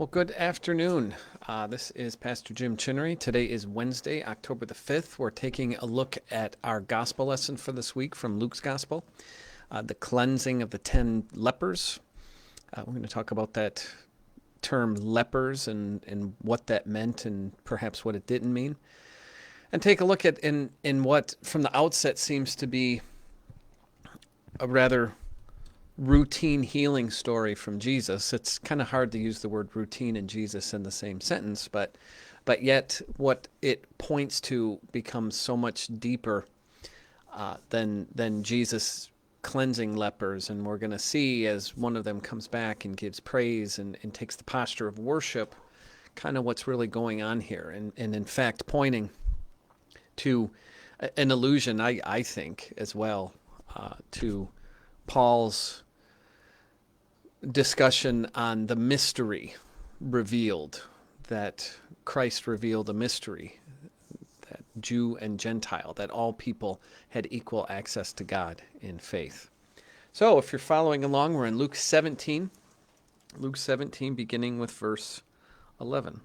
Well, good afternoon. This is Pastor Jim Chinnery. Today is Wednesday, October the 5th. We're taking a look at our gospel lesson for this week from Luke's gospel, the cleansing of the 10 lepers. We're going to talk about that term lepers and what that meant and perhaps what it didn't mean. And take a look at in what from the outset seems to be a rather routine healing story from Jesus. It's kind of hard to use the word routine and Jesus in the same sentence, but yet what it points to becomes so much deeper than Jesus cleansing lepers. And we're going to see as one of them comes back and gives praise and takes the posture of worship, kind of what's really going on here. And in fact, pointing to an allusion, I think, as well, to Paul's discussion on the mystery revealed, that Christ revealed a mystery, that Jew and Gentile, that all people had equal access to God in faith. So if you're following along, we're in Luke 17, beginning with verse 11.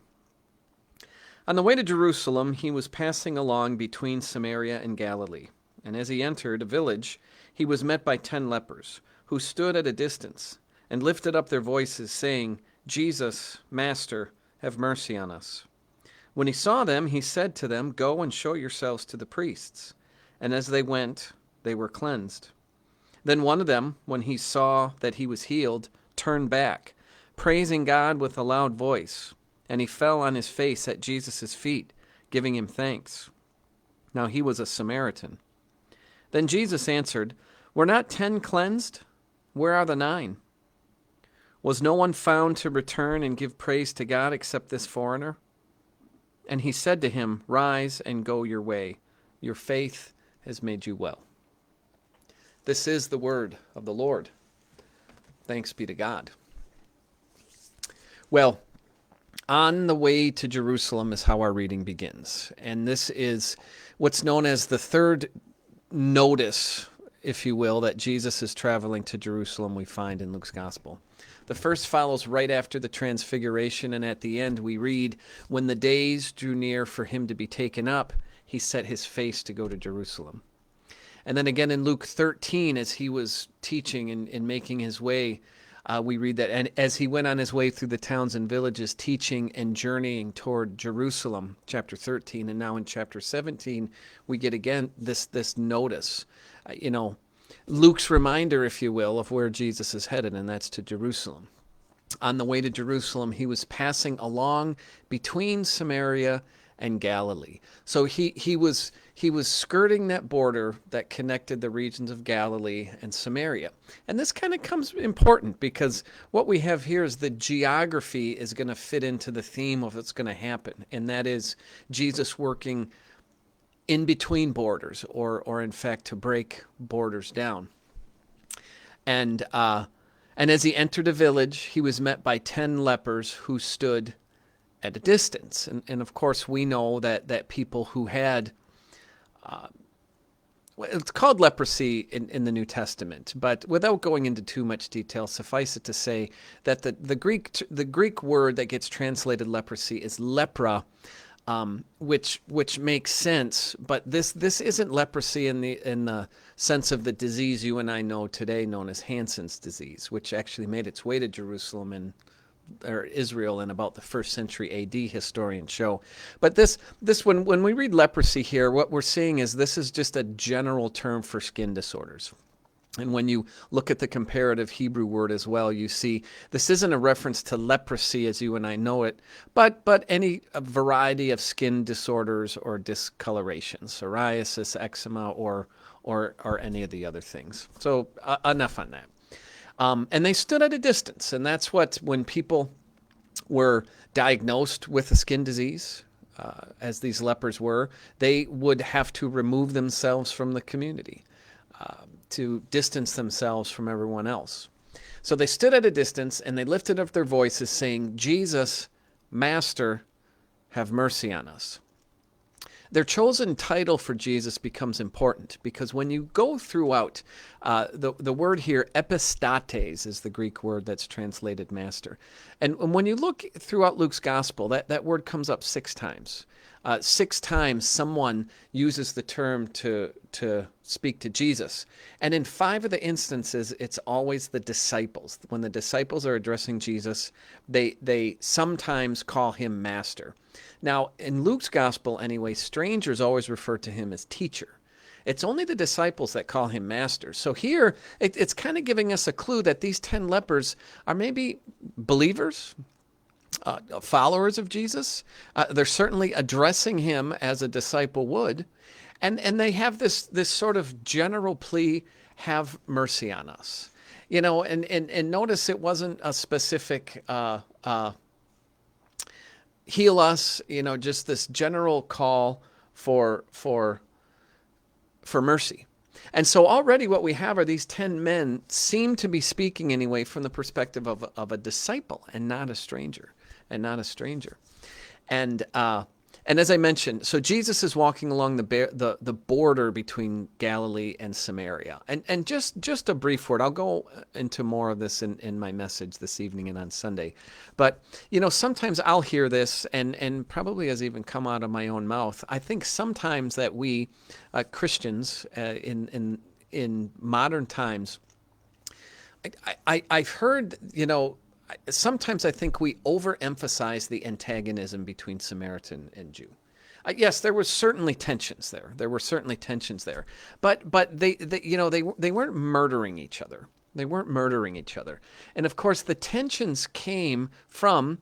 On the way to Jerusalem, he was passing along between Samaria and Galilee, and as he entered a village, he was met by 10 lepers, who stood at a distance and lifted up their voices, saying, "Jesus, Master, have mercy on us." When he saw them, he said to them, "Go and show yourselves to the priests." And as they went, they were cleansed. Then one of them, when he saw that he was healed, turned back, praising God with a loud voice, and he fell on his face at Jesus' feet, giving him thanks. Now he was a Samaritan. Then Jesus answered, "Were not 10 cleansed? Where are the 9? Was no one found to return and give praise to God except this foreigner?" And he said to him, "Rise and go your way. Your faith has made you well." This is the word of the Lord. Thanks be to God. Well, on the way to Jerusalem is how our reading begins. And this is what's known as the third notice, if you will, that Jesus is traveling to Jerusalem we find in Luke's gospel. The first follows right after the transfiguration, and at the end we read, when the days drew near for him to be taken up, he set his face to go to Jerusalem. And then again in Luke 13, as he was teaching and making his way, we read that, and as he went on his way through the towns and villages, teaching and journeying toward Jerusalem, chapter 13, and now in chapter 17, we get again this notice, Luke's reminder, if you will, of where Jesus is headed, and that's to Jerusalem. On the way to Jerusalem, he was passing along between Samaria and Galilee. So he was skirting that border that connected the regions of Galilee and Samaria. And this kind of comes important because what we have here is the geography is going to fit into the theme of what's going to happen, and that is Jesus working in between borders, or in fact to break borders down. And as he entered a village, he was met by 10 lepers who stood at a distance. And of course, we know that people who had, it's called leprosy in the New Testament, but without going into too much detail, suffice it to say that the Greek word that gets translated leprosy is lepra, which makes sense, but this isn't leprosy in the sense of the disease you and I know today, known as Hansen's disease, which actually made its way to Jerusalem or Israel in about the 1st century A.D. historians show. But this when we read leprosy here, what we're seeing is this is just a general term for skin disorders. And when you look at the comparative Hebrew word as well, you see this isn't a reference to leprosy as you and I know it, but any variety of skin disorders or discoloration, psoriasis, eczema, or any of the other things. So enough on that. And they stood at a distance, and that's when people were diagnosed with a skin disease, as these lepers were, they would have to remove themselves from the community, to distance themselves from everyone else. So they stood at a distance and they lifted up their voices saying, "Jesus, Master, have mercy on us." Their chosen title for Jesus becomes important because when you go throughout, the word here, epistates, is the Greek word that's translated master. And when you look throughout Luke's gospel, that word comes up 6 times. 6 times someone uses the term to speak to Jesus. And in 5 of the instances, it's always the disciples. When the disciples are addressing Jesus, they sometimes call him master. Now, in Luke's gospel anyway, strangers always refer to him as teacher. It's only the disciples that call him master. So here, it's kind of giving us a clue that these 10 lepers are maybe believers, followers of Jesus. They're certainly addressing him as a disciple would. And they have this sort of general plea, have mercy on us. And notice it wasn't a specific heal us, just this general call for mercy. And so already what we have are these 10 men seem to be speaking anyway from the perspective of a disciple and not a stranger. And as I mentioned, so Jesus is walking along the border between Galilee and Samaria. And just a brief word, I'll go into more of this in my message this evening and on Sunday. But, sometimes I'll hear this, and probably has even come out of my own mouth. I think sometimes that we Christians in modern times, I've heard, sometimes I think we overemphasize the antagonism between Samaritan and Jew. Yes, there was certainly tensions there. But they weren't murdering each other. And of course, the tensions came from.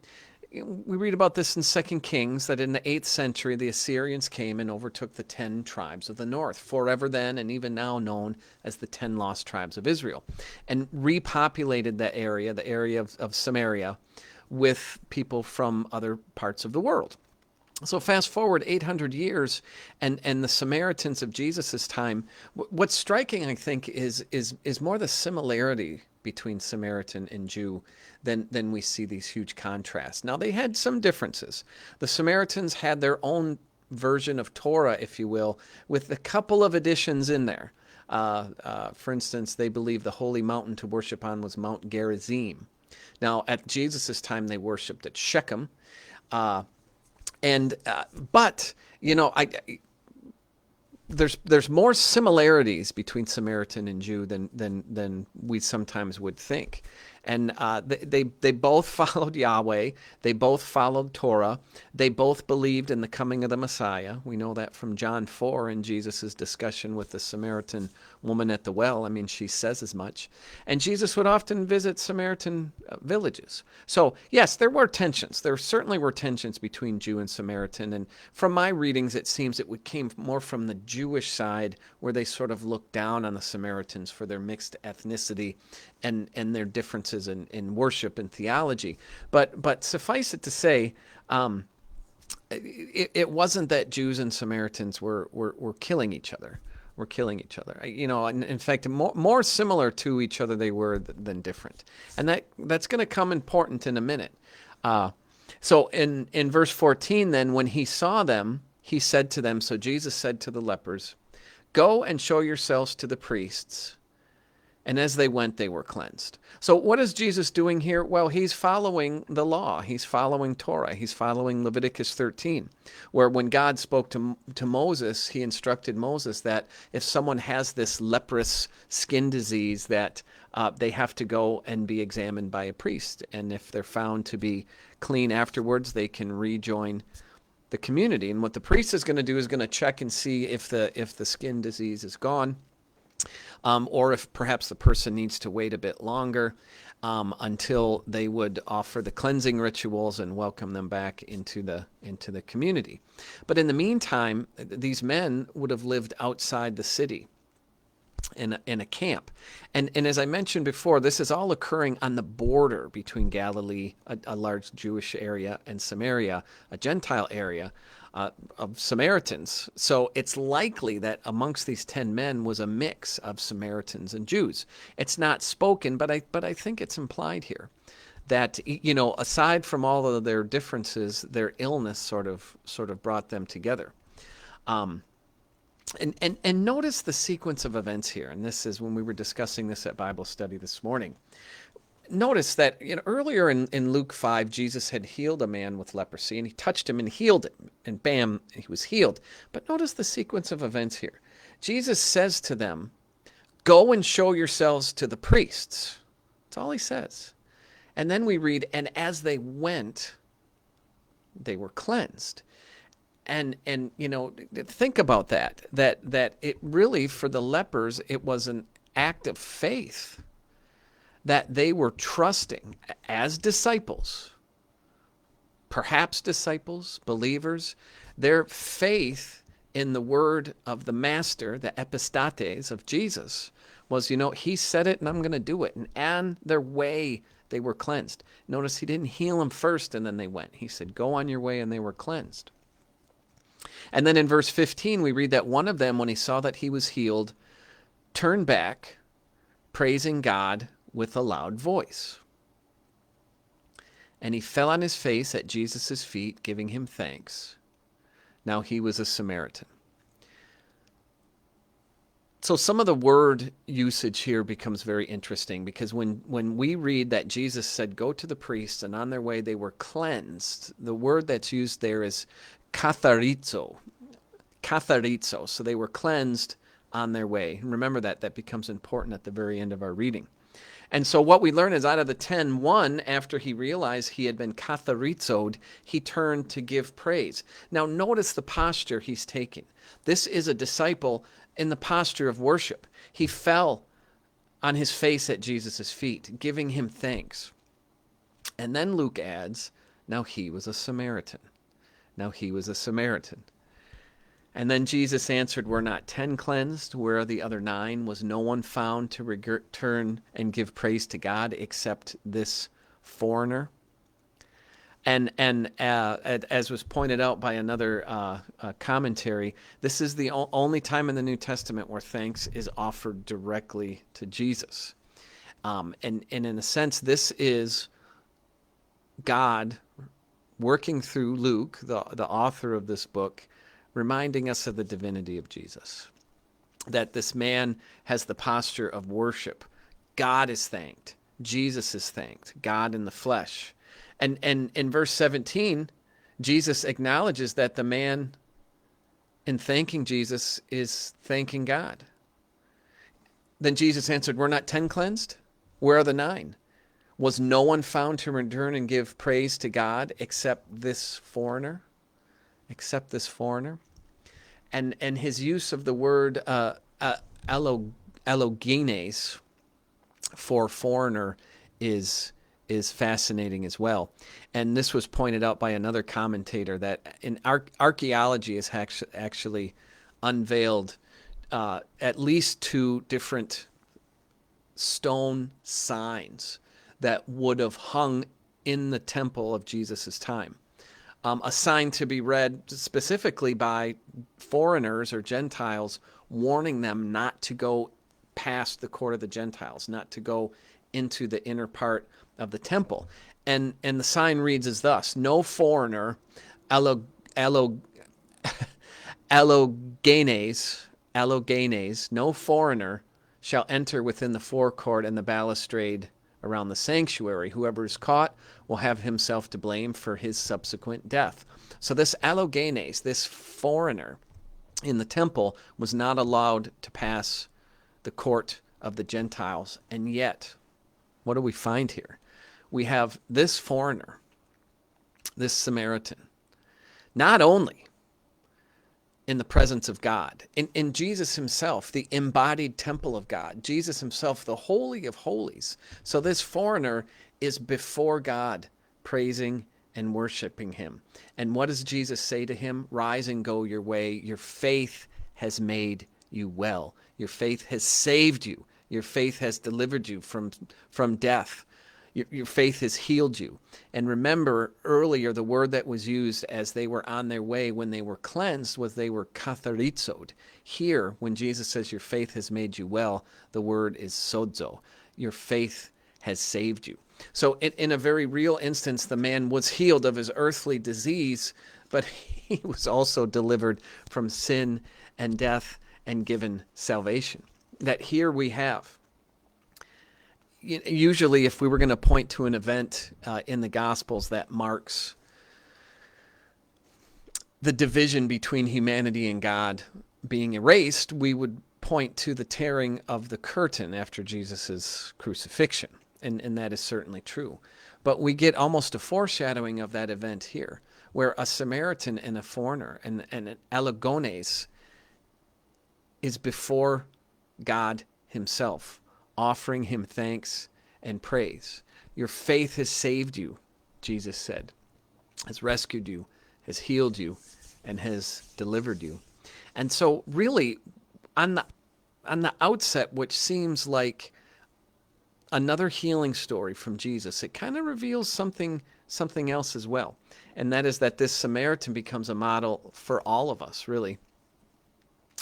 We read about this in 2 Kings, that in the 8th century, the Assyrians came and overtook the 10 tribes of the north, forever then and even now known as the 10 lost tribes of Israel, and repopulated that area, the area of Samaria, with people from other parts of the world. So fast forward 800 years, and the Samaritans of Jesus' time, what's striking, I think, is more the similarity between Samaritan and Jew than we see these huge contrasts. Now, they had some differences. The Samaritans had their own version of Torah, if you will, with a couple of additions in there. For instance, they believed the holy mountain to worship on was Mount Gerizim. Now, at Jesus' time, they worshipped at Shechem. There's more similarities between Samaritan and Jew than we sometimes would think. And they both followed Yahweh. They both followed Torah. They both believed in the coming of the Messiah. We know that from John 4 in Jesus' discussion with the Samaritan woman at the well. I mean, she says as much. And Jesus would often visit Samaritan villages. So, yes, there were tensions. There certainly were tensions between Jew and Samaritan. And from my readings, it seems it came more from the Jewish side, where they sort of looked down on the Samaritans for their mixed ethnicity and their differences in worship and theology. But suffice it to say, it wasn't that Jews and Samaritans were killing each other. In fact, more similar to each other they were than different. And that's going to come important in a minute. So in verse 14, then, when he saw them, he said to them, so Jesus said to the lepers, "Go and show yourselves to the priests." And as they went, they were cleansed. So what is Jesus doing here? Well, he's following the law. He's following Torah. He's following Leviticus 13, where when God spoke to Moses, he instructed Moses that if someone has this leprous skin disease, that they have to go and be examined by a priest. And if they're found to be clean afterwards, they can rejoin the community. And what the priest is going to do is going to check and see if the skin disease is gone. Or if perhaps the person needs to wait a bit longer until they would offer the cleansing rituals and welcome them back into the community. But in the meantime, these men would have lived outside the city in a camp. And as I mentioned before, this is all occurring on the border between Galilee, a large Jewish area, and Samaria, a Gentile area. Of Samaritans. So it's likely that amongst these 10 men was a mix of Samaritans and Jews. It's not spoken, but I think it's implied here that, aside from all of their differences, their illness sort of brought them together. And notice the sequence of events here. And this is when we were discussing this at Bible study this morning. Notice that earlier in Luke 5, Jesus had healed a man with leprosy, and he touched him and healed him, and bam, he was healed. But notice the sequence of events here. Jesus says to them, go and show yourselves to the priests. That's all he says. And then we read, and as they went, they were cleansed. And think about that it really, for the lepers, it was an act of faith that they were trusting as disciples, perhaps disciples, believers, their faith in the word of the master, the epistates of Jesus, was, he said it and I'm going to do it. And on their way, they were cleansed. Notice he didn't heal them first and then they went. He said, go on your way, and they were cleansed. And then in verse 15, we read that one of them, when he saw that he was healed, turned back, praising God with a loud voice. And he fell on his face at Jesus' feet, giving him thanks. Now he was a Samaritan. So some of the word usage here becomes very interesting, because when we read that Jesus said, go to the priests, and on their way they were cleansed, the word that's used there is katharizo. Katharizo. So they were cleansed on their way. And remember that becomes important at the very end of our reading. And so what we learn is, out of the 10, one, after he realized he had been katharizoed, he turned to give praise. Now notice the posture he's taking. This is a disciple in the posture of worship. He fell on his face at Jesus' feet, giving him thanks. And then Luke adds, now he was a Samaritan. Now he was a Samaritan. And then Jesus answered, were not 10 cleansed? Where are the other 9? Was no one found to return and give praise to God except this foreigner? And as was pointed out by another commentary, this is the only time in the New Testament where thanks is offered directly to Jesus. And in a sense, this is God working through Luke, the author of this book, reminding us of the divinity of Jesus. That this man has the posture of worship. God is thanked. Jesus is thanked. God in the flesh. And in verse 17, Jesus acknowledges that the man, in thanking Jesus, is thanking God. Then Jesus answered, were not 10 cleansed? Where are the 9? Was no one found to return and give praise to God except this foreigner? Except this foreigner? And his use of the word allogenes for foreigner is fascinating as well. And this was pointed out by another commentator, that in archaeology has actually unveiled at least 2 different stone signs that would have hung in the temple of Jesus' time. A sign to be read specifically by foreigners or Gentiles, warning them not to go past the court of the Gentiles, not to go into the inner part of the temple. And the sign reads as thus: no foreigner, allogenes, no foreigner shall enter within the forecourt and the balustrade around the sanctuary. Whoever is caught will have himself to blame for his subsequent death. So this allogenes, this foreigner in the temple, was not allowed to pass the court of the Gentiles. And yet, what do we find here? We have this foreigner, this Samaritan, not only in the presence of God, in Jesus himself, the embodied temple of God, Jesus himself, the Holy of Holies. So this foreigner is before God, praising and worshiping him. And what does Jesus say to him? Rise and go your way. Your faith has made you well. Your faith has saved you. Your faith has delivered you from death. Your faith has healed you. And remember earlier, the word that was used as they were on their way when they were cleansed was they were katharizoed. Here, when Jesus says your faith has made you well, the word is sozo. Your faith has saved you. So in a very real instance, the man was healed of his earthly disease, but he was also delivered from sin and death and given salvation. That here we have. Usually, if we were going to point to an event in the Gospels that marks the division between humanity and God being erased, we would point to the tearing of the curtain after Jesus' crucifixion. And that is certainly true. But we get almost a foreshadowing of that event here, where a Samaritan and a foreigner and an Allegones is before God himself, offering him thanks and praise. Your faith has saved you, Jesus said, has rescued you, has healed you, and has delivered you. And so really, on the outset, which seems like another healing story from Jesus, it kind of reveals something else as well. And that is that this Samaritan becomes a model for all of us, really,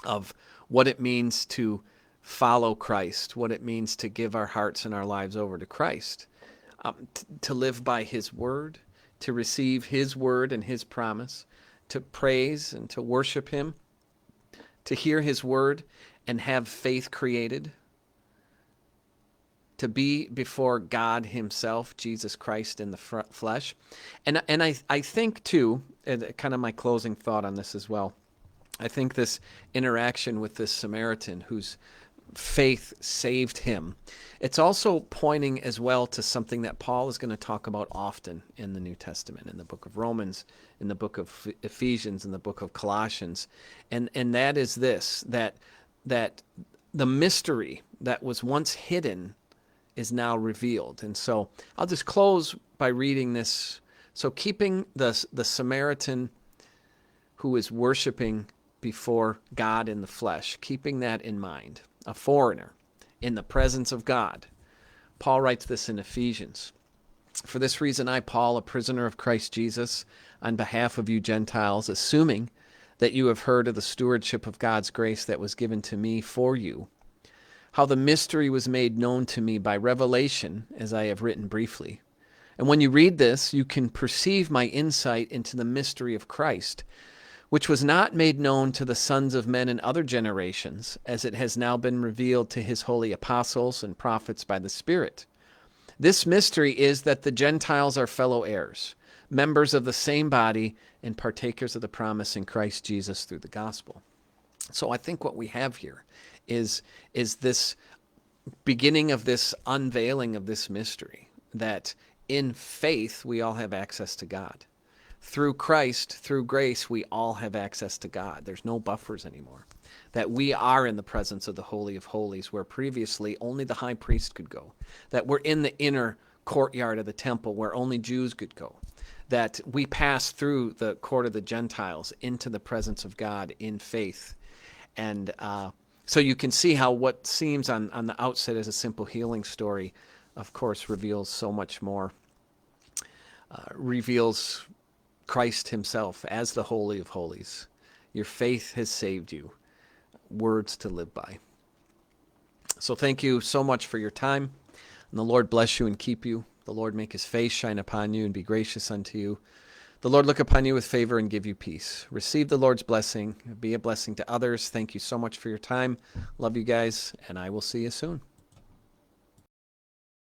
of what it means to follow Christ, what it means to give our hearts and our lives over to Christ, to live by his word, to receive his word and his promise, to praise and to worship him, to hear his word and have faith created, to be before God himself, Jesus Christ in the flesh. And I think, too, and kind of my closing thought on this as well, I think this interaction with this Samaritan whose faith saved him, it's also pointing as well to something that Paul is going to talk about often in the New Testament, in the book of Romans, in the book of Ephesians, in the book of Colossians. And that is this, that the mystery that was once hidden is now revealed. And so I'll just close by reading this. So keeping the Samaritan who is worshiping before God in the flesh, keeping that in mind, a foreigner in the presence of God. Paul writes this in Ephesians. For this reason, I, Paul, a prisoner of Christ Jesus, on behalf of you Gentiles, assuming that you have heard of the stewardship of God's grace that was given to me for you, how the mystery was made known to me by revelation, as I have written briefly. And when you read this, you can perceive my insight into the mystery of Christ, which was not made known to the sons of men in other generations, as it has now been revealed to his holy apostles and prophets by the Spirit. This mystery is that the Gentiles are fellow heirs, members of the same body, and partakers of the promise in Christ Jesus through the gospel. So I think what we have here is this beginning of this unveiling of this mystery, that in faith we all have access to God. Through Christ, through grace, we all have access to God. There's no buffers anymore. That we are in the presence of the Holy of Holies, where previously only the high priest could go. That we're in the inner courtyard of the temple, where only Jews could go. That we pass through the court of the Gentiles into the presence of God in faith. And so you can see how what seems on the outset as a simple healing story, of course, reveals so much more. Reveals Christ himself as the Holy of Holies. Your faith has saved you. Words to live by. So thank you so much for your time. And the Lord bless you and keep you. The Lord make his face shine upon you and be gracious unto you. The Lord look upon you with favor and give you peace. Receive the Lord's blessing. Be a blessing to others. Thank you so much for your time. Love you guys, and I will see you soon.